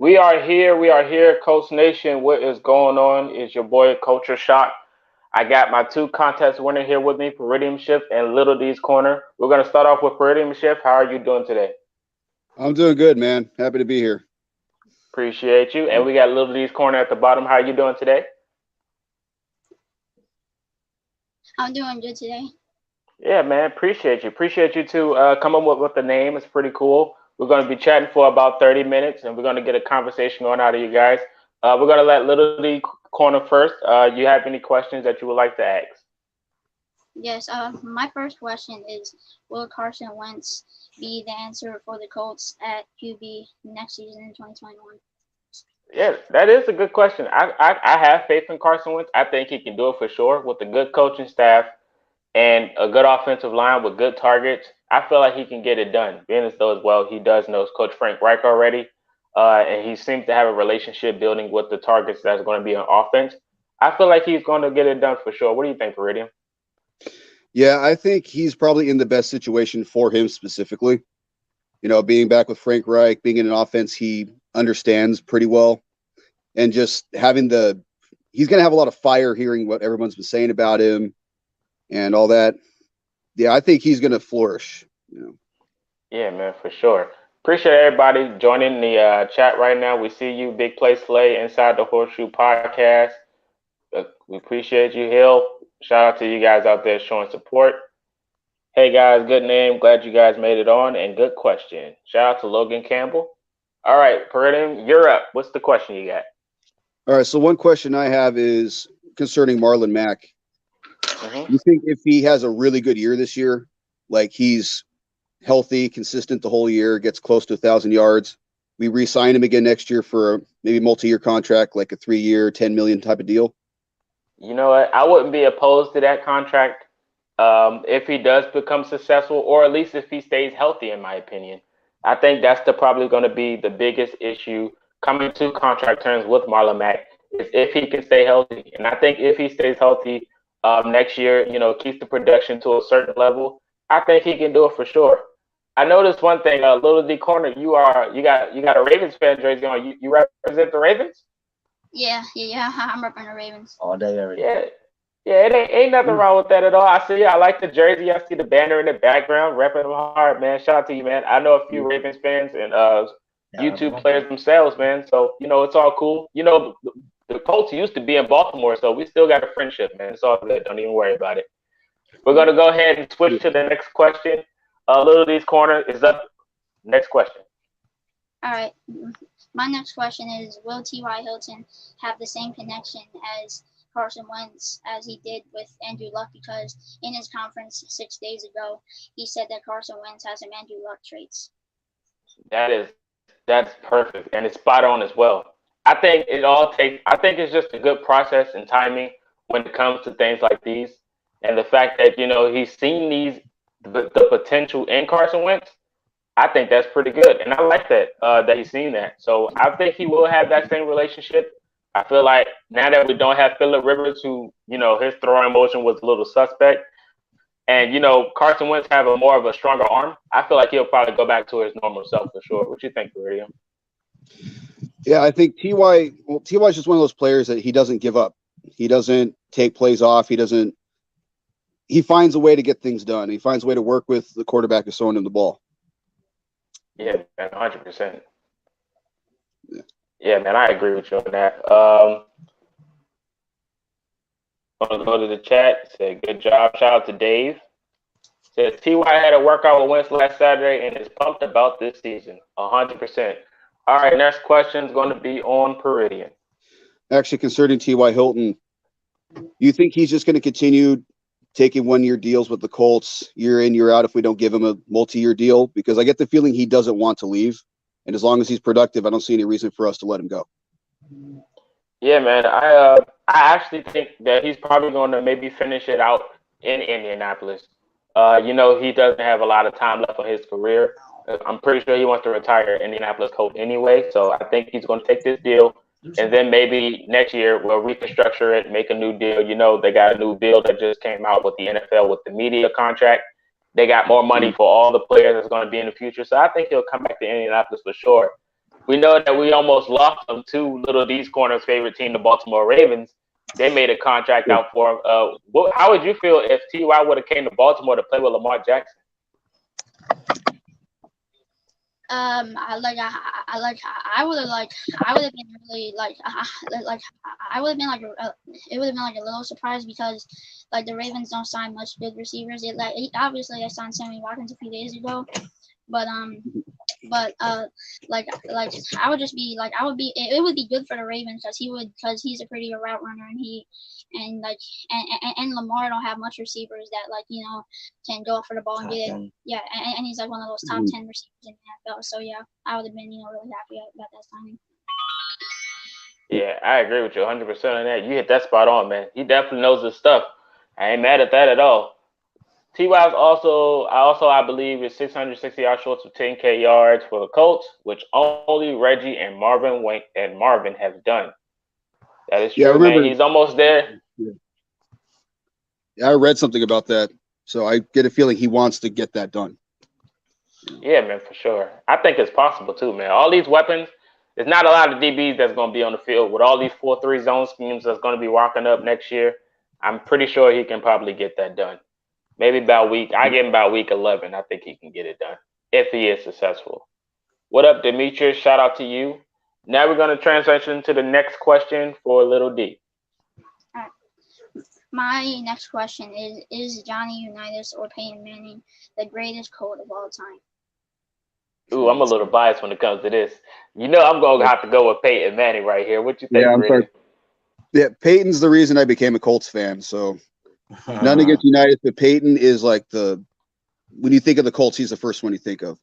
We are here. We are here, Coach Nation. What is going on? Is your boy Culture Shock. I got my two contest winner here with me, Peridium Shift and Little D's Corner. We're gonna start off with Peridium Shift. How are you doing today? I'm doing good, man. Happy to be here. Appreciate you. And we got Little D's Corner at the bottom. How are you doing today? I'm doing good today. Yeah, man. Appreciate you. Appreciate you to come up with the name. It's pretty cool. We're going to be chatting for about 30 minutes, and we're going to get a conversation going out of you guys. We're going to let Little D Corner first. You have any questions that you would like to ask? Yes, my first question is, will Carson Wentz be the answer for the Colts at QB next season in 2021? Yeah, that is a good question. I have faith in Carson Wentz. I think he can do it for sure with a good coaching staff and a good offensive line with good targets. I feel like he can get it done. Being as though as well, he does know Coach Frank Reich already, and he seems to have a relationship building with the targets that's going to be on offense. I feel like he's going to get it done for sure. What do you think, Peridium? Yeah, I think he's probably in the best situation for him specifically. Being back with Frank Reich, being in an offense he understands pretty well, and just having he's going to have a lot of fire hearing what everyone's been saying about him and all that. Yeah, I think he's going to flourish. Yeah, man, for sure. Appreciate everybody joining the chat right now. We see you, Big Play Slay, inside the Horseshoe Podcast. We appreciate you, Hill. Shout out to you guys out there showing support. Hey guys, good name. Glad you guys made it on, and good question. Shout out to Logan Campbell. All right, Peridium, you're up. What's the question you got? All right, so one question I have is concerning Marlon Mack. You think if he has a really good year this year, like he's healthy, consistent the whole year, gets close to 1,000 yards, we re-sign him again next year for maybe multi-year contract, like a 3-year, 10 million type of deal? You know what? I wouldn't be opposed to that contract if he does become successful, or at least if he stays healthy, in my opinion. I think that's probably going to be the biggest issue coming to contract terms with Marlon Mack is if he can stay healthy. And I think if he stays healthy next year, keeps the production to a certain level, I think he can do it for sure. I noticed one thing, Little D Corner, you got a Ravens fan jersey on. You represent the Ravens? Yeah. I'm repping the Ravens. All day, every day. Yeah. Yeah, it ain't nothing wrong with that at all. I like the jersey. I see the banner in the background, repping them hard, man. Shout out to you, man. I know a few Ravens fans and YouTube players themselves, man. So, it's all cool. The Colts used to be in Baltimore, so we still got a friendship, man. It's all good. Don't even worry about it. We're going to go ahead and switch to the next question. Little D's Corner is up. Next question. All right. My next question is, will T.Y. Hilton have the same connection as Carson Wentz as he did with Andrew Luck? Because in his conference 6 days ago, he said that Carson Wentz has some Andrew Luck traits. That's perfect, and it's spot on as well. I think it's just a good process and timing when it comes to things like these, and the fact that he's seen the potential in Carson Wentz. I think that's pretty good, and I like that he's seen that. So I think he will have that same relationship. I feel like now that we don't have Phillip Rivers, who his throwing motion was a little suspect, and Carson Wentz have more of a stronger arm, I feel like he'll probably go back to his normal self for sure. What you think, William? Yeah, I think Ty is just one of those players that he doesn't give up. He doesn't take plays off. He finds a way to get things done. He finds a way to work with the quarterback who's throwing him the ball. Yeah, man, 100%. Yeah, man, I agree with you on that. I'm gonna go to the chat. Say good job. Shout out to Dave. Says Ty had a workout with Wentz last Saturday and is pumped about this season. 100%. All right, next question is going to be on Peridium. Actually, concerning T.Y. Hilton, you think he's just going to continue taking 1-year deals with the Colts year in, year out if we don't give him a multi-year deal? Because I get the feeling he doesn't want to leave. And as long as he's productive, I don't see any reason for us to let him go. Yeah, man. I actually think that he's probably going to maybe finish it out in Indianapolis. He doesn't have a lot of time left on his career. I'm pretty sure he wants to retire Indianapolis Colts anyway. So I think he's going to take this deal. And then maybe next year we'll reconstructure it, make a new deal. They got a new bill that just came out with the NFL with the media contract. They got more money for all the players that's going to be in the future. So I think he'll come back to Indianapolis for sure. We know that we almost lost them to Little D's corner's favorite team, the Baltimore Ravens. They made a contract Yeah. out for him. How would you feel if Ty would have came to Baltimore to play with Lamar Jackson? I would have been really I would have been it would have been like a little surprise because like the Ravens don't sign much good receivers. Obviously they signed Sammy Watkins a few days ago, but I would just be it would be good for the Ravens because he's a pretty good route runner and like and Lamar don't have much receivers that can go for the ball and get it. Yeah, and he's like one of those top 10 receivers in the NFL. So yeah, I would have been really happy about that signing. Yeah, I agree with you 100% on that. You hit that spot on, man. He definitely knows his stuff. I ain't mad at that at all. Ty's I believe is 660 yards short of 10K yards for the Colts, which only Reggie and Marvin have done. That is true, man. He's almost there. Yeah, I read something about that, so I get a feeling he wants to get that done. Yeah, man, for sure. I think it's possible too, man. All these weapons, there's not a lot of DBs that's going to be on the field with all these 4-3 zone schemes that's going to be walking up next year. I'm pretty sure he can probably get that done. Maybe I give him about week 11. I think he can get it done if he is successful. What up, Demetrius? Shout out to you. Now we're going to transition to the next question for Little D. All right. My next question is Johnny Unitas or Peyton Manning the greatest Colt of all time? Ooh, I'm a little biased when it comes to this. I'm going to have to go with Peyton Manning right here. What you think, Brady? Yeah, Peyton's the reason I became a Colts fan, so none against United, but Peyton is like when you think of the Colts, he's the first one you think of.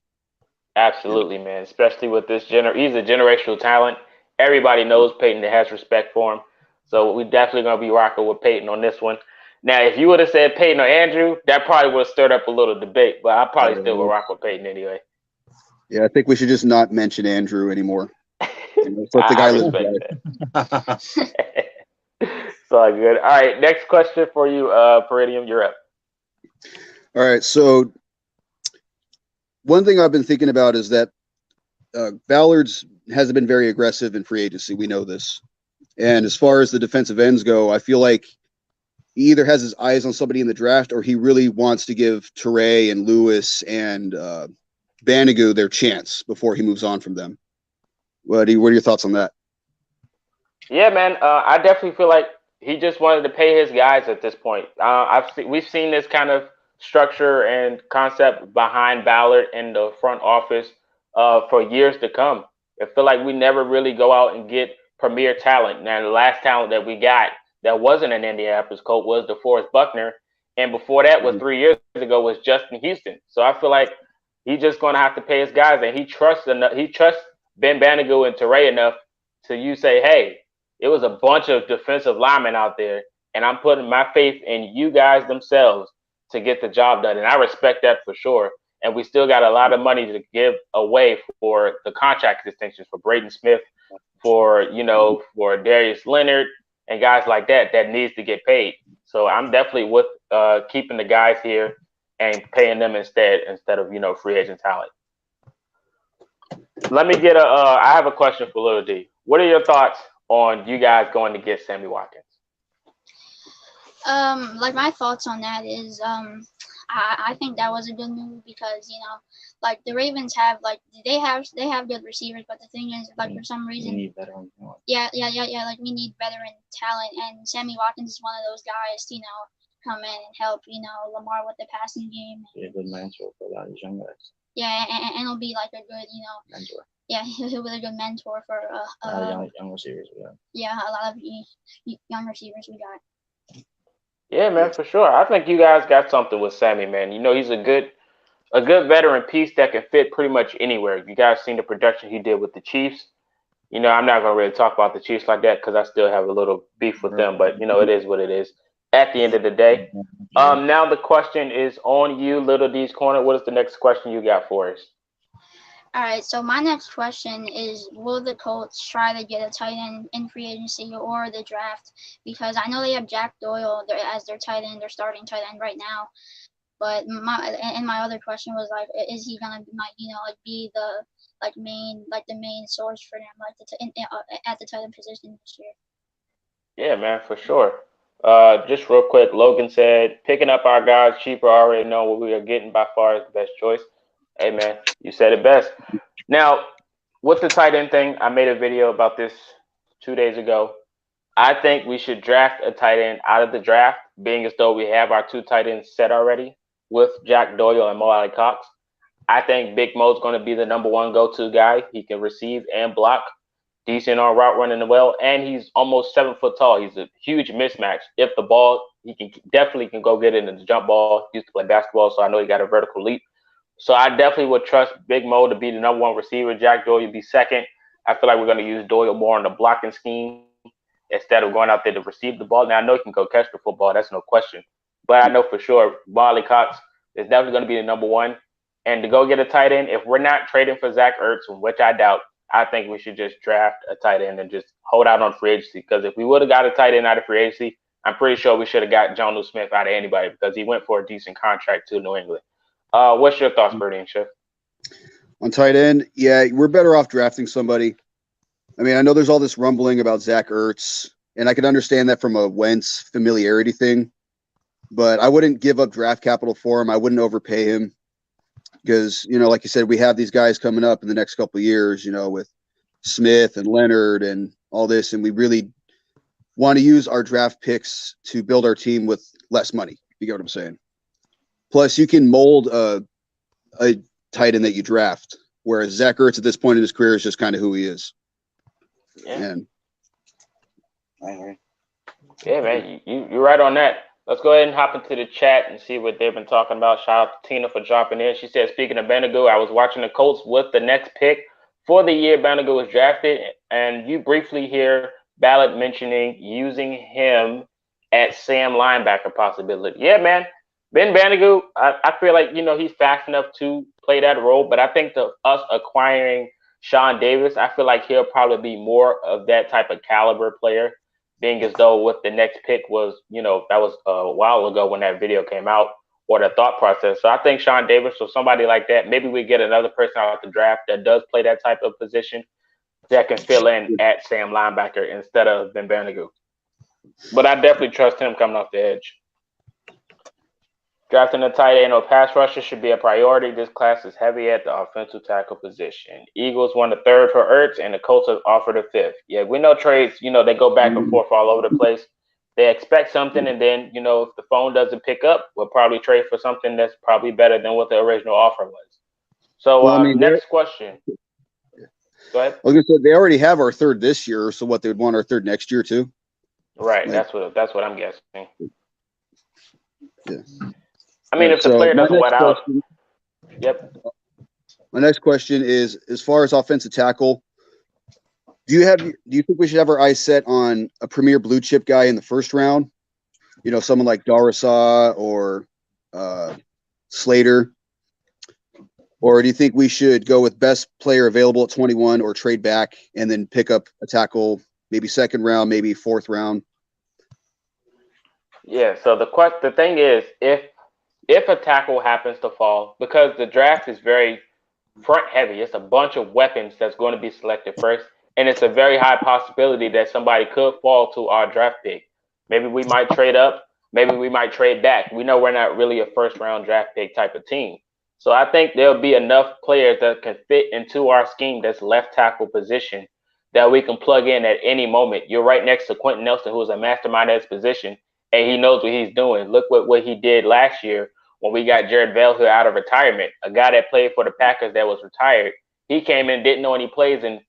Absolutely, man. Especially with this he's a generational talent. Everybody knows Peyton that has respect for him. So we definitely gonna be rocking with Peyton on this one. Now, if you would have said Peyton or Andrew, that probably would have stirred up a little debate, but I probably still would rock with Peyton anyway. Yeah, I think we should just not mention Andrew anymore. I respect that. It's all good. All right, next question for you, Peridium. You're up. All right, so one thing I've been thinking about is that Ballard's hasn't been very aggressive in free agency. We know this. And as far as the defensive ends go, I feel like he either has his eyes on somebody in the draft or he really wants to give Teray and Lewis and Banigou their chance before he moves on from them. What are your thoughts on that? Yeah, man. I definitely feel like he just wanted to pay his guys at this point. We've seen this kind of structure and concept behind Ballard in the front office for years to come. I feel like we never really go out and get premier talent. Now, the last talent that we got that wasn't an Indianapolis Colt was DeForest Buckner, and before that was 3 years ago was Justin Houston. So I feel like he's just going to have to pay his guys, and he trusts Ben Banigou and Teray enough to say, hey, it was a bunch of defensive linemen out there, and I'm putting my faith in you guys themselves to get the job done. And I respect that for sure. And we still got a lot of money to give away for the contract extensions for Braden Smith, for Darius Leonard and guys like that needs to get paid. So I'm definitely with keeping the guys here and paying them instead of free agent talent. Let me get I have a question for Lil D. What are your thoughts on you guys going to get Sammy Watkins? My thoughts on that is I think that was a good move because the Ravens have they have good receivers, but the thing is for some reason we need veteran talent. Yeah. We need veteran talent, and Sammy Watkins is one of those guys come in and help Lamar with the passing game. Be a good mentor for a lot of these young guys. Yeah, and he'll be a good mentor. Yeah, he'll be a good mentor for young receivers we got. Yeah, a lot of young receivers we got. Yeah, man, for sure. I think you guys got something with Sammy, man. He's a good veteran piece that can fit pretty much anywhere. You guys seen the production he did with the Chiefs. I'm not going to really talk about the Chiefs like that because I still have a little beef with them, but, it is what it is at the end of the day. Now the question is on you, Little D's Corner. What is the next question you got for us? All right, so my next question is, will the Colts try to get a tight end in free agency or the draft? Because I know they have Jack Doyle as their tight end, their starting tight end right now. But my other question was like, is he gonna be the main source for them at the tight end position this year? Yeah, man, for sure. Just real quick, Logan said, picking up our guys cheaper, already know what we are getting by far is the best choice. Hey, man, you said it best. Now, with the tight end thing, I made a video about this 2 days ago. I think we should draft a tight end out of the draft, being as though we have our two tight ends set already with Jack Doyle and Mo Alley Cox. I think Big Mo's going to be the number one go-to guy. He can receive and block, decent on route running well, and he's almost 7 foot tall. He's a huge mismatch. If the ball, he can definitely can go get it in the jump ball. He used to play basketball, so I know he got a vertical leap. So I definitely would trust Big Mo to be the number one receiver. Jack Doyle be second. I feel like we're going to use Doyle more in the blocking scheme instead of going out there to receive the ball. Now I know he can go catch the football. That's no question. But I know for sure Molly Cox is definitely going to be the number one. And to go get a tight end, if we're not trading for Zach Ertz, which I doubt, I think we should just draft a tight end and just hold out on free agency. Because if we would have got a tight end out of free agency, I'm pretty sure we should have got Jonnu Smith out of anybody because he went for a decent contract to New England. What's your thoughts, Birdie and Chef? On tight end, yeah, we're better off drafting somebody. I mean, I know there's all this rumbling about Zach Ertz, and I can understand that from a Wentz familiarity thing, but I wouldn't give up draft capital for him. I wouldn't overpay him because, like you said, we have these guys coming up in the next couple of years, with Smith and Leonard and all this, and we really want to use our draft picks to build our team with less money. You get what I'm saying? Plus, you can mold a tight end that you draft, whereas Zach Ertz at this point in his career is just kind of who he is. Yeah. And I agree. Yeah, man, you're right on that. Let's go ahead and hop into the chat and see what they've been talking about. Shout out to Tina for dropping in. She said, speaking of Bendigo, I was watching the Colts with the next pick for the year Bendigo was drafted, and you briefly hear Ballard mentioning using him at Sam linebacker possibility. Yeah, man. Ben Bendigo, I feel like, he's fast enough to play that role, but I think us acquiring Sean Davis, I feel like he'll probably be more of that type of caliber player, being as though what the next pick was, that was a while ago when that video came out, or the thought process. So I think Sean Davis or somebody like that, maybe we get another person out the draft that does play that type of position that can fill in at Sam linebacker instead of Ben Bendigo. But I definitely trust him coming off the edge. Drafting a tight end or pass rusher should be a priority. This class is heavy at the offensive tackle position. Eagles won the third for Ertz, and the Colts have offered a fifth. Yeah, we know trades, they go back and forth all over the place. They expect something, and then, if the phone doesn't pick up, we'll probably trade for something that's probably better than what the original offer was. So, next question. Go ahead. I was gonna say they already have our third this year, so what, they'd want our third next year too? Right, that's what I'm guessing. Yeah. I mean, if the player doesn't wet out. Yep. My next question is, as far as offensive tackle, do you think we should have our eyes set on a premier blue chip guy in the first round? Someone like Darrisaw or Slater? Or do you think we should go with best player available at 21 or trade back and then pick up a tackle, maybe second round, maybe fourth round? Yeah, so the thing is, if a tackle happens to fall, because the draft is very front heavy, it's a bunch of weapons that's going to be selected first, and it's a very high possibility that somebody could fall to our draft pick. Maybe we might trade up, maybe we might trade back. We know we're not really a first round draft pick type of team. So I think there'll be enough players that can fit into our scheme that's left tackle position that we can plug in at any moment. You're right next to Quentin Nelson, who's a mastermind at his position, and he knows what he's doing. Look what he did last year when we got Jared Vailhill out of retirement, a guy that played for the Packers that was retired. He came in, didn't know any plays, and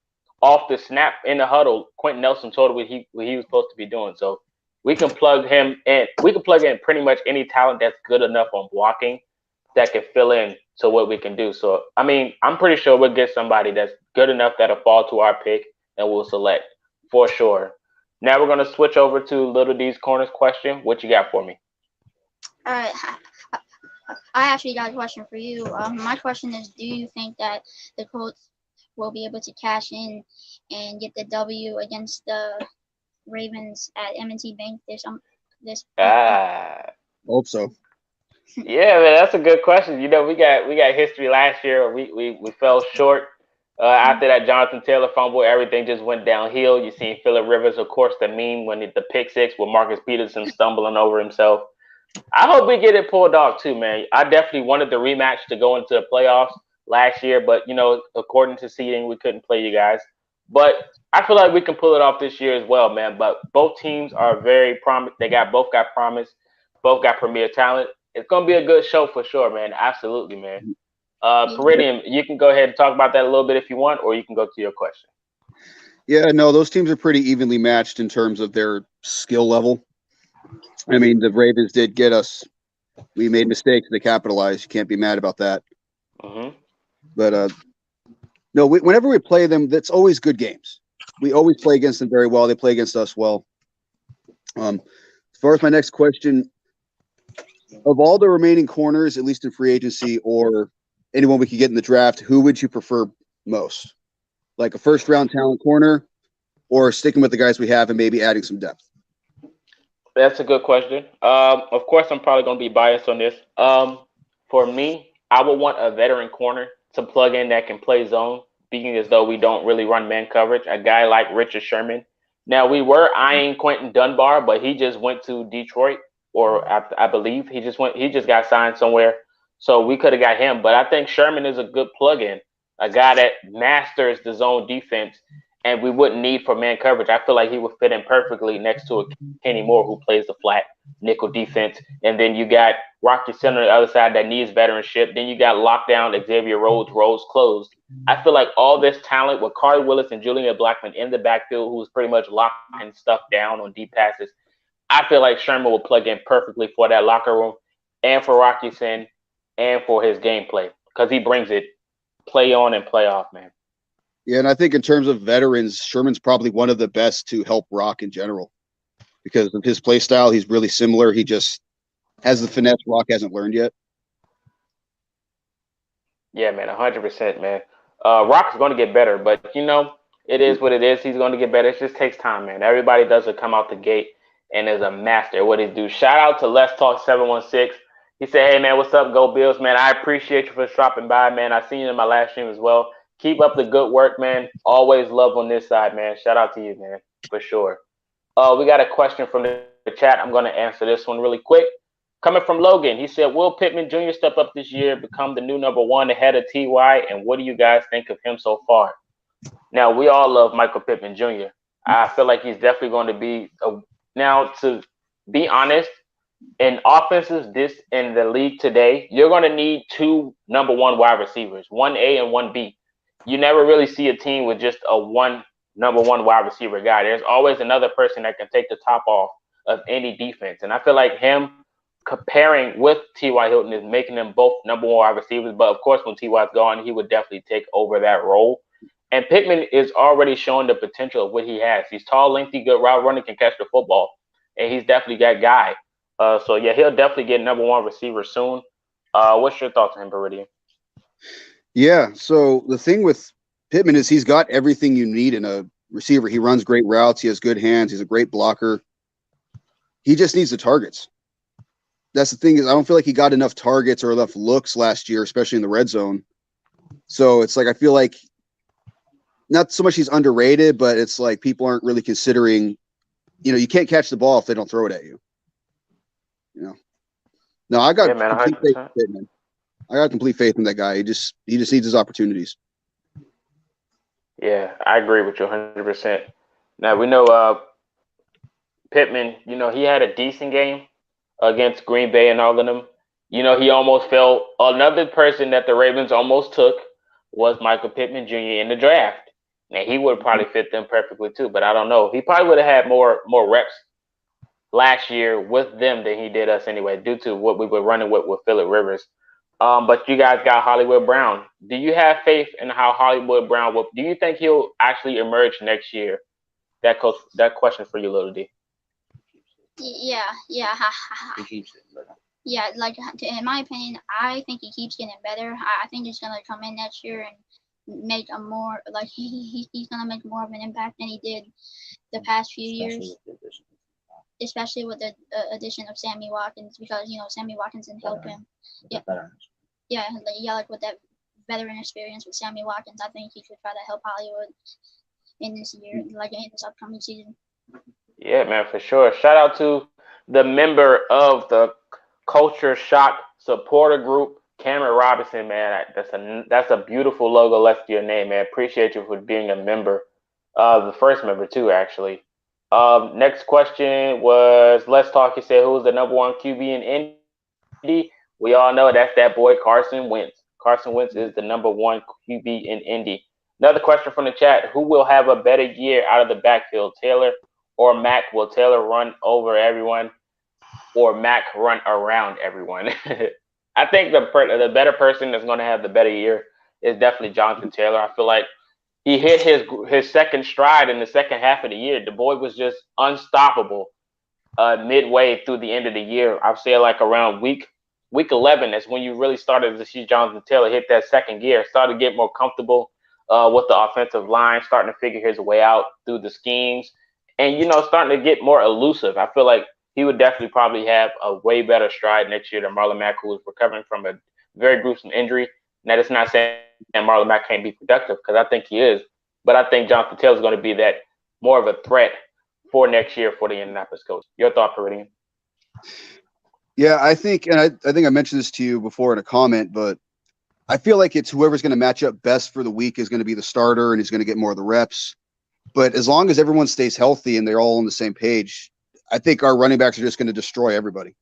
off the snap in the huddle, Quentin Nelson told him what he was supposed to be doing. So we can plug him in. We can plug in pretty much any talent that's good enough on blocking that can fill in to what we can do. So, I mean, I'm pretty sure we'll get somebody that's good enough that'll fall to our pick and we'll select for sure. Now we're going to switch over to Little D's Corners question. What you got for me? All right. I actually got a question for you. My question is, do you think that the Colts will be able to cash in and get the W against the Ravens at M&T Bank this Hope so. Yeah, man, that's a good question. You know, we got history last year. We fell short. After that Jonathan Taylor fumble, everything just went downhill. You seen Phillip Rivers, of course, the meme when the pick six with Marcus Peterson stumbling over himself. I hope we get it pulled off too, man. I definitely wanted the rematch to go into the playoffs last year, but you know, according to seeding, we couldn't play you guys. But I feel like we can pull it off this year as well, man. But both teams are very promise. They both got promise. Both got premier talent. It's gonna be a good show for sure, man. Absolutely, man. Peridium, you can go ahead and talk about that a little bit if you want, or you can go to your question. Yeah, no, those teams are pretty evenly matched in terms of their skill level. I mean, the Ravens did get us. We made mistakes. They capitalized. You can't be mad about that. Mm-hmm. But no, whenever we play them, that's always good games. We always play against them very well. They play against us well. As far as my next question, of all the remaining corners, at least in free agency or anyone we could get in the draft, who would you prefer most? Like a first round talent corner, or sticking with the guys we have and maybe adding some depth? That's a good question. Of course, I'm probably going to be biased on this. For me, I would want a veteran corner to plug in that can play zone, being as though we don't really run man coverage. A guy like Richard Sherman. Now we were eyeing Quentin Dunbar, but he just went to Detroit, or I believe he just went. He just got signed somewhere, so we could have got him. But I think Sherman is a good plug-in, a guy that masters the zone defense, and we wouldn't need for man coverage. I feel like he would fit in perfectly next to a Kenny Moore who plays the flat nickel defense. And then you got Rocky Center on the other side that needs veteranship. Then you got lockdown Xavier Rhodes, roles closed. I feel like all this talent with Carter Willis and Julian Blackman in the backfield, who's pretty much locking stuff down on deep passes. I feel like Sherman will plug in perfectly for that locker room and for Rocky Sin and for his gameplay because he brings it play on and play off, man. Yeah, and I think in terms of veterans, Sherman's probably one of the best to help Rock in general because of his play style. He's really similar. He just has the finesse Rock hasn't learned yet. Yeah, man, 100%, man. Rock's going to get better, but you know, it is what it is. He's going to get better. It just takes time, man. Everybody doesn't come out the gate and is a master at what he do. Shout out to Let's Talk 716. He said, "Hey, man, what's up, Go Bills, man? I appreciate you for dropping by, man. I seen you in my last stream as well. Keep up the good work, man. Always love on this side, man. Shout out to you, man, for sure." We got a question from the chat. I'm going to answer this one really quick. Coming from Logan, he said, "Will Pittman Jr. step up this year, become the new number one ahead of Ty? And what do you guys think of him so far?" Now, we all love Michael Pittman Jr. I feel like he's definitely going to be now. To be honest, in offenses this in the league today, you're going to need two number one wide receivers, 1A and 1B. You never really see a team with just a one number one wide receiver guy. There's always another person that can take the top off of any defense. And I feel like him comparing with T.Y. Hilton is making them both number one wide receivers. But of course, when T.Y.'s gone, he would definitely take over that role. And Pittman is already showing the potential of what he has. He's tall, lengthy, good route running, can catch the football. And he's definitely that guy. So yeah, he'll definitely get number one receiver soon. What's your thoughts on him, Peridian? Yeah. So the thing with Pittman is he's got everything you need in a receiver. He runs great routes. He has good hands. He's a great blocker. He just needs the targets. That's the thing is I don't feel like he got enough targets or enough looks last year, especially in the red zone. So it's like I feel like not so much he's underrated, but it's like people aren't really considering, you can't catch the ball if they don't throw it at you. No, I got complete faith in Pittman. I got complete faith in that guy. He just needs his opportunities. Yeah, I agree with you 100%. Now we know Pittman. He had a decent game against Green Bay and all of them. He almost fell. Another person that the Ravens almost took was Michael Pittman Jr. in the draft. Now he would probably fit them perfectly too, but I don't know. He probably would have had more reps last year with them than he did us anyway, due to what we were running with Phillip Rivers. But you guys got Hollywood Brown. Do you have faith in how Hollywood Brown will? Do you think he'll actually emerge next year? That question for you, Little D. Yeah. He keeps it, but Yeah, like in my opinion, I think he keeps getting better. I think he's gonna come in next year and make a more like he's gonna make more of an impact than he did the past few years. especially with the addition of Sammy Watkins, because Sammy Watkins can help him. Like with that veteran experience with Sammy Watkins, I think he could try to help Hollywood in this year, like in this upcoming season. Yeah, man, for sure. Shout out to the member of the Culture Shock supporter group, Cameron Robinson, man. That's a beautiful logo left to your name, man. Appreciate you for being a member. The first member too, actually. Next question was, let's talk. He said, who's the number one QB in Indy? We all know that's that boy Carson Wentz. Carson Wentz is the number one QB in Indy. Another question from the chat: who will have a better year out of the backfield, Taylor or Mac? Will Taylor run over everyone, or Mac run around everyone? I think the better person that's going to have the better year is definitely Jonathan Taylor. I feel like he hit his second stride in the second half of the year. The boy was just unstoppable midway through the end of the year. I'd say like around week 11, that's when you really started to see Jonathan Taylor hit that second gear, started to get more comfortable with the offensive line, starting to figure his way out through the schemes, and starting to get more elusive. I feel like he would definitely probably have a way better stride next year than Marlon Mack, who is recovering from a very gruesome injury. Now, that's not saying Marlon Mack can't be productive, because I think he is, but I think Jonathan Taylor is going to be that more of a threat for next year for the Indianapolis Colts. Your thought, Peridian? Yeah, I think, and I think I mentioned this to you before in a comment, but I feel like it's whoever's going to match up best for the week is going to be the starter, and he's going to get more of the reps. But as long as everyone stays healthy and they're all on the same page, I think our running backs are just going to destroy everybody,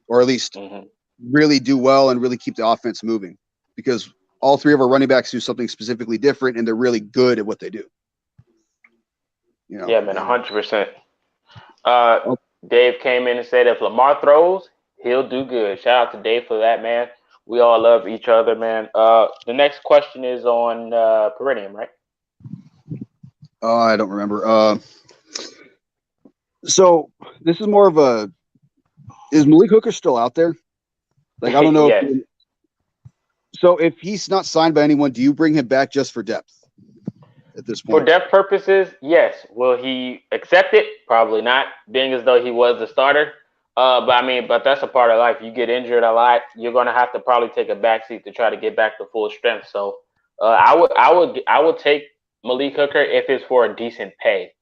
or at least really do well and really keep the offense moving, because all three of our running backs do something specifically different, and they're really good at what they do. Yeah, man, 100%. Dave came in and said if Lamar throws, he'll do good. Shout out to Dave for that, man. We all love each other, man. The next question is on Peridium, right? I don't remember. So this is more of is Malik Hooker still out there? Like, I don't know. Yes. So if he's not signed by anyone, do you bring him back just for depth at this point? For depth purposes, yes. Will he accept it? Probably not, being as though he was the starter. But that's a part of life. You get injured a lot. You're going to have to probably take a backseat to try to get back to full strength. So I would take Malik Hooker if it's for a decent pay.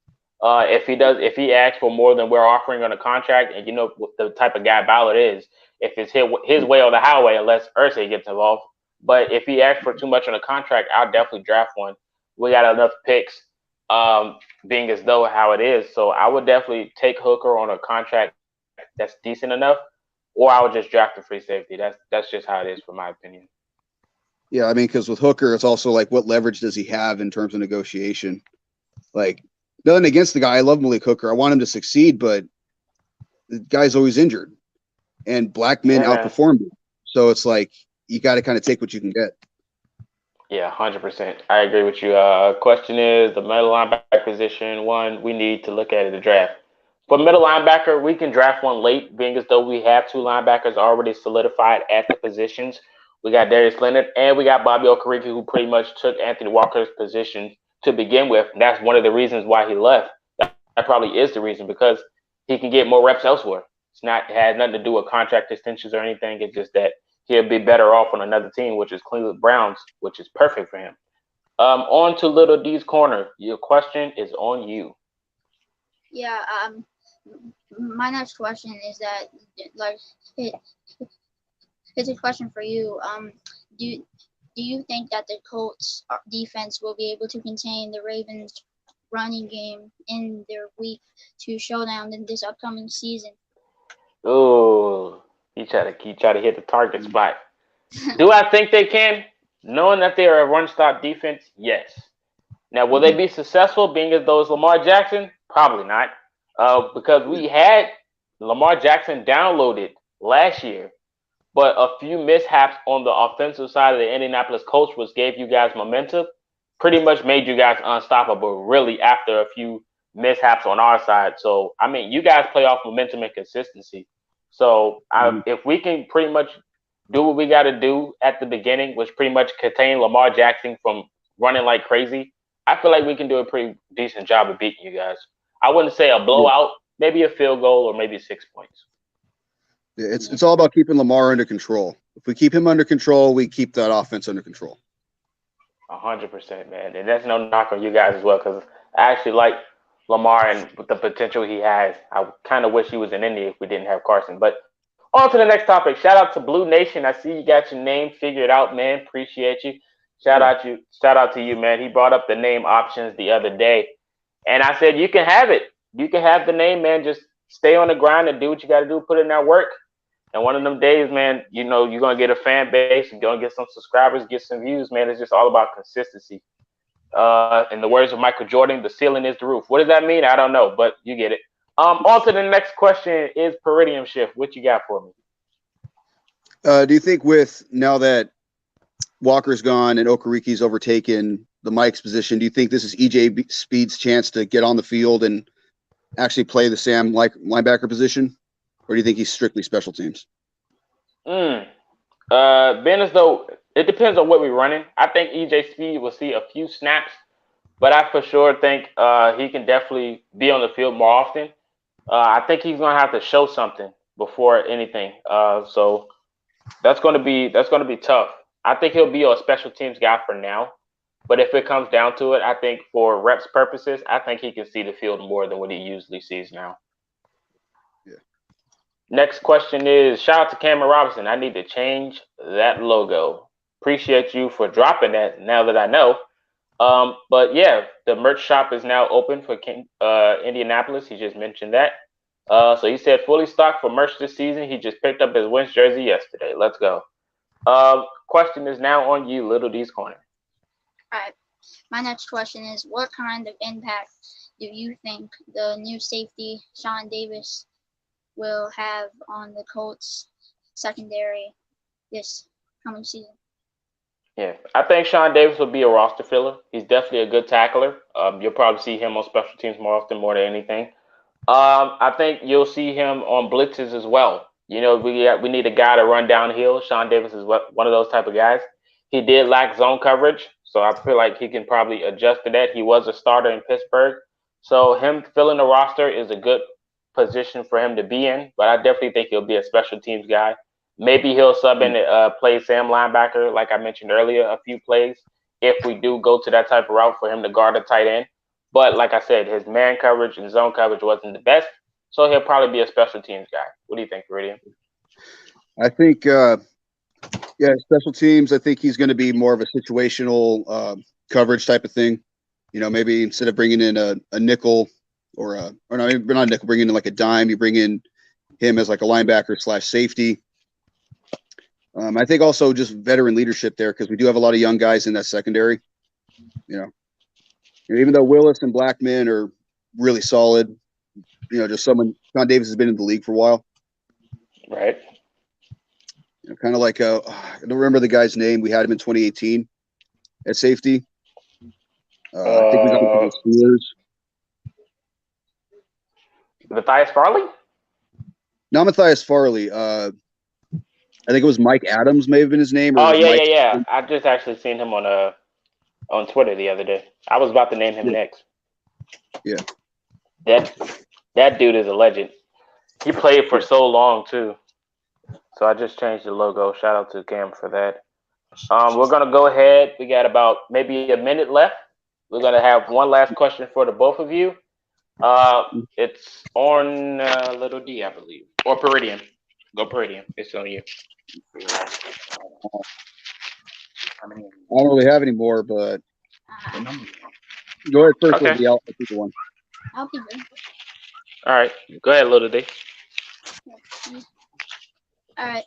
If he asks for more than we're offering on a contract, and the type of guy Ballard is, if it's his way or the highway, unless Irsay gets involved. But if he asks for too much on a contract, I'll definitely draft one. We got enough picks, being as though how it is. So I would definitely take Hooker on a contract that's decent enough, or I would just draft a free safety. That's just how it is, for my opinion. Yeah, I mean, because with Hooker, it's also like, what leverage does he have in terms of negotiation? Like, nothing against the guy. I love Malik Hooker. I want him to succeed, but the guy's always injured, and black men outperform him. So it's like, you got to kind of take what you can get. Yeah, 100%. I agree with you. Question is, the middle linebacker position, one we need to look at in the draft. For middle linebacker, we can draft one late, being as though we have two linebackers already solidified at the positions. We got Darius Leonard, and we got Bobby Okereke, who pretty much took Anthony Walker's position to begin with. And that's one of the reasons why he left. That probably is the reason, because he can get more reps elsewhere. It has nothing to do with contract extensions or anything. It's just that he'll be better off on another team, which is Cleveland Browns, which is perfect for him. On to Little D's Corner. Your question is on you. Yeah, my next question is that, like, it's a question for you. Do you think that the Colts defense will be able to contain the Ravens running game in their week 2 showdown in this upcoming season? Oh, he try to hit the target spot. Do I think they can? Knowing that they are a run-stop defense, yes. Now, will they be successful being as though it's Lamar Jackson? Probably not. Because we had Lamar Jackson downloaded last year, but a few mishaps on the offensive side of the Indianapolis Colts, which gave you guys momentum, pretty much made you guys unstoppable, really, after a few mishaps on our side. So, I mean, you guys play off momentum and consistency. So, if we can pretty much do what we got to do at the beginning, which pretty much contain Lamar Jackson from running like crazy, I feel like we can do a pretty decent job of beating you guys. I wouldn't say a blowout, maybe a field goal or maybe 6 points. Yeah, it's all about keeping Lamar under control. If we keep him under control, we keep that offense under control. 100%, man. And that's no knock on you guys as well, because I actually like Lamar and with the potential he has. I kind of wish he was in Indy if we didn't have Carson. But on to the next topic. Shout out to Blue Nation. I see you got your name figured out, man. Appreciate you. Shout out to you, man. He brought up the name options the other day, and I said you can have it. You can have the name, man. Just stay on the grind and do what you got to do. Put in that work. And one of them days, man, you know, you're going to get a fan base, you're going to get some subscribers, get some views, man. It's just all about consistency. In the words of Michael Jordan, the ceiling is the roof. What does that mean? I don't know, but you get it. On to the next question is Peridium Shift. What you got for me? Do you think with now that Walker's gone and Okariki's overtaken the Mike's position, do you think this is EJ Speed's chance to get on the field and actually play the Sam linebacker position? Or do you think he's strictly special teams? Being as though it depends on what we're running. I think EJ Speed will see a few snaps, but I for sure think he can definitely be on the field more often. I think he's gonna have to show something before anything. So that's gonna be tough. I think he'll be a special teams guy for now, but if it comes down to it, I think for reps purposes, I think he can see the field more than what he usually sees now. Next question is, shout out to Cameron Robinson. I need to change that logo. Appreciate you for dropping that now that I know. But yeah, the merch shop is now open for Indianapolis. He just mentioned that. So he said fully stocked for merch this season. He just picked up his Wentz jersey yesterday. Let's go. Question is now on you, Little D's Corner. All right. My next question is, what kind of impact do you think the new safety, Sean Davis, will have on the Colts secondary this coming season? Yeah, I think Sean Davis will be a roster filler. He's definitely a good tackler. You'll probably see him on special teams more often, more than anything. I think you'll see him on blitzes as well. You know, we need a guy to run downhill. Sean Davis is one of those type of guys. He did lack zone coverage, so I feel like he can probably adjust to that. He was a starter in Pittsburgh, so him filling the roster is a good position for him to be in, but I definitely think he'll be a special teams guy. Maybe he'll sub in play Sam linebacker, like I mentioned earlier, a few plays if we do go to that type of route for him to guard a tight end. But like I said, his man coverage and zone coverage wasn't the best, so he'll probably be a special teams guy. What do you think, Peridium? I think, special teams. I think he's going to be more of a situational coverage type of thing. You know, maybe instead of bringing in a nickel or not a nickel, bringing in like a dime, you bring in him as like a linebacker / safety. I think also just veteran leadership there, because we do have a lot of young guys in that secondary. You know, even though Willis and Blackman are really solid, you know, just Sean Davis has been in the league for a while. Right. You know, kind of like I don't remember the guy's name. We had him in 2018 at safety. I think we got him for the Steelers. Matthias Farley? Not Matthias Farley. I think it was Mike Adams, may have been his name. Or yeah. I just actually seen him on Twitter the other day. I was about to name him next. Yeah. That dude is a legend. He played for so long too. So I just changed the logo. Shout out to Cam for that. We're gonna go ahead. We got about maybe a minute left. We're gonna have one last question for the both of you. It's on Little D, I believe, or Peridium. Go Peridium. It's on you. I don't really have any more, but go ahead first. Okay. I'll pick the one. I'll be good. All right. Go ahead, Little D. All right.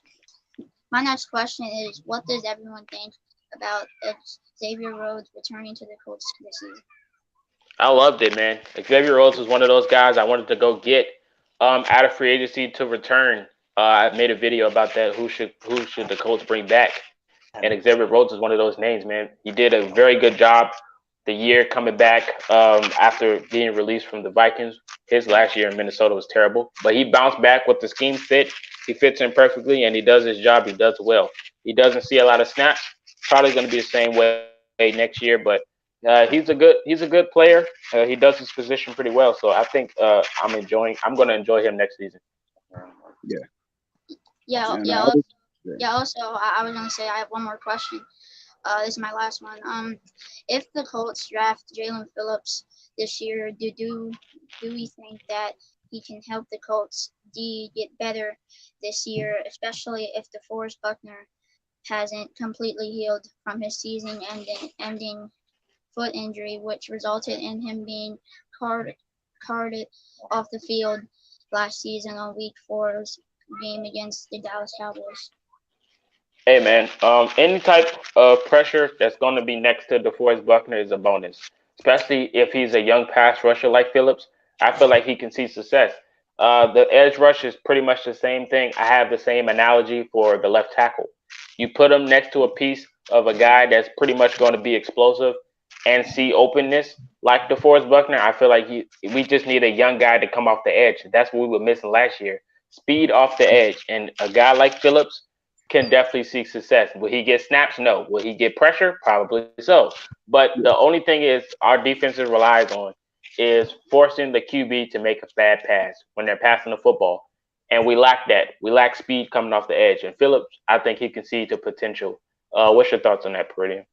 My next question is, what does everyone think about Xavier Rhodes returning to the Colts this season? I loved it, man. Xavier Rhodes was one of those guys I wanted to go get out of free agency to return. I made a video about that. Who should the Colts bring back? And Xavier Rhodes is one of those names, man. He did a very good job the year coming back after being released from the Vikings. His last year in Minnesota was terrible, but he bounced back with the scheme fit. He fits in perfectly, and he does his job. He does well. He doesn't see a lot of snaps. Probably going to be the same way next year, but He's a good player. He does his position pretty well. So I think I'm going to enjoy him next season. Yeah. Yeah, And yeah, I was, yeah. Also, I was gonna say I have one more question. This is my last one. If the Colts draft Jalen Phillips this year, do we think that he can help the Colts get better this year, especially if DeForest Buckner hasn't completely healed from his season-ending foot injury, which resulted in him being carted off the field last season on Week 4's game against the Dallas Cowboys? Hey man, any type of pressure that's going to be next to DeForest Buckner is a bonus, especially if he's a young pass rusher like Phillips. I feel like he can see success. The edge rush is pretty much the same thing. I have the same analogy for the left tackle. You put him next to a piece of a guy that's pretty much going to be explosive and see openness like DeForest Buckner. I feel like we just need a young guy to come off the edge. That's what we were missing last year. Speed off the edge, and a guy like Phillips can definitely see success. Will he get snaps? No. Will he get pressure? Probably so. But the only thing is our defense relies on is forcing the QB to make a bad pass when they're passing the football. And we lack that. We lack speed coming off the edge. And Phillips, I think he can see the potential. What's your thoughts on that, Peridium?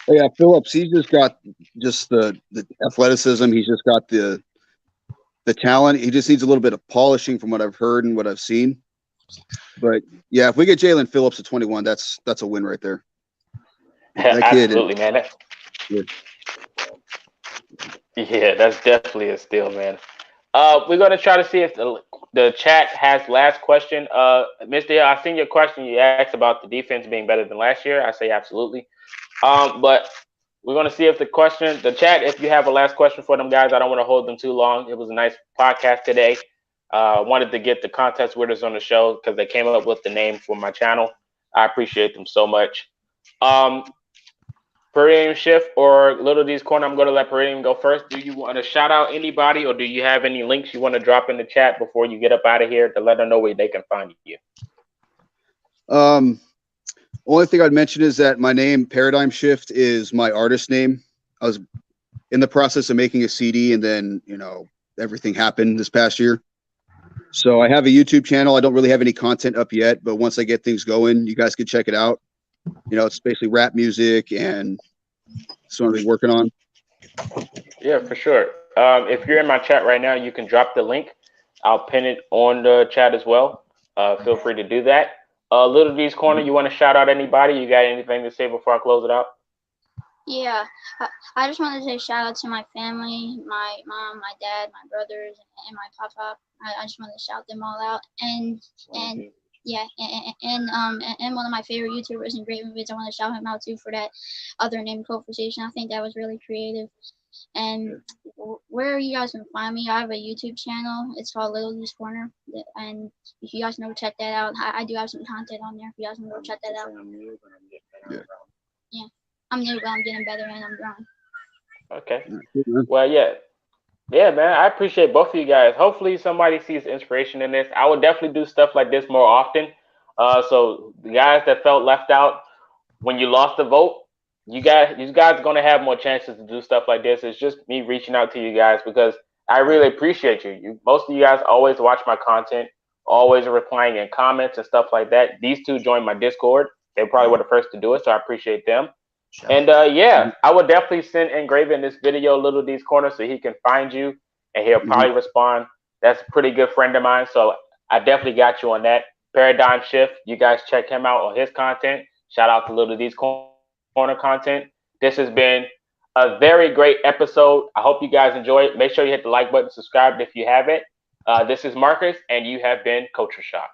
yeah, Phillips. He's just got just the athleticism. He's just got the talent. He just needs a little bit of polishing from what I've heard and what I've seen. But yeah, if we get Jalen Phillips at 21, that's a win right there. Absolutely, man. Yeah, that's definitely a steal, man. We're gonna try to see if the chat has last question. Mr. Hill, I seen your question. You asked about the defense being better than last year. I say absolutely. But we're gonna see if the chat, if you have a last question for them guys. I don't want to hold them too long. It was a nice podcast today. Wanted to get the contest winners on the show because they came up with the name for my channel. I appreciate them so much. Peridium Shift or Little D's Corner, I'm going to let Peridium go first. Do you want to shout out anybody, or do you have any links you want to drop in the chat before you get up out of here to let them know where they can find you? Only thing I'd mention is that my name, Paradigm Shift, is my artist name. I was in the process of making a CD, and then, everything happened this past year. So I have a YouTube channel. I don't really have any content up yet, but once I get things going, you guys can check it out. It's basically rap music and something I'm working on. Yeah, for sure. If you're in my chat right now, you can drop the link. I'll pin it on the chat as well. Feel free to do that. Little D's Corner, you want to shout out anybody? You got anything to say before I close it out? Yeah, I just wanted to say shout out to my family, my mom, my dad, my brothers, and my papa. I just wanted to shout them all out. And yeah, and one of my favorite YouTubers and great movies. I want to shout him out too for that other name conversation. I think that was really creative. And where you guys can find me, I have a YouTube channel. It's called Little D's Corner, and if you guys want to check that out, I do have some content on there. If you guys want to go check that out. Yeah, I'm new, but I'm getting better and I'm growing. Okay. Well, yeah, man. I appreciate both of you guys. Hopefully, somebody sees inspiration in this. I would definitely do stuff like this more often. So the guys that felt left out when you lost the vote, you guys are gonna have more chances to do stuff like this. It's just me reaching out to you guys because I really appreciate you. Most of you guys always watch my content, always replying in comments and stuff like that. These two joined my Discord. They probably were the first to do it, so I appreciate them. And I would definitely send Engraven this video, Little D's Corner, so he can find you and he'll probably respond. That's a pretty good friend of mine, so I definitely got you on that. Paradigm Shift, you guys check him out on his content. Shout out to Little D's Corner content. This has been a very great episode. I hope you guys enjoy it. Make sure you hit the like button, subscribe if you haven't. This is Marcus, and you have been Culture Shock.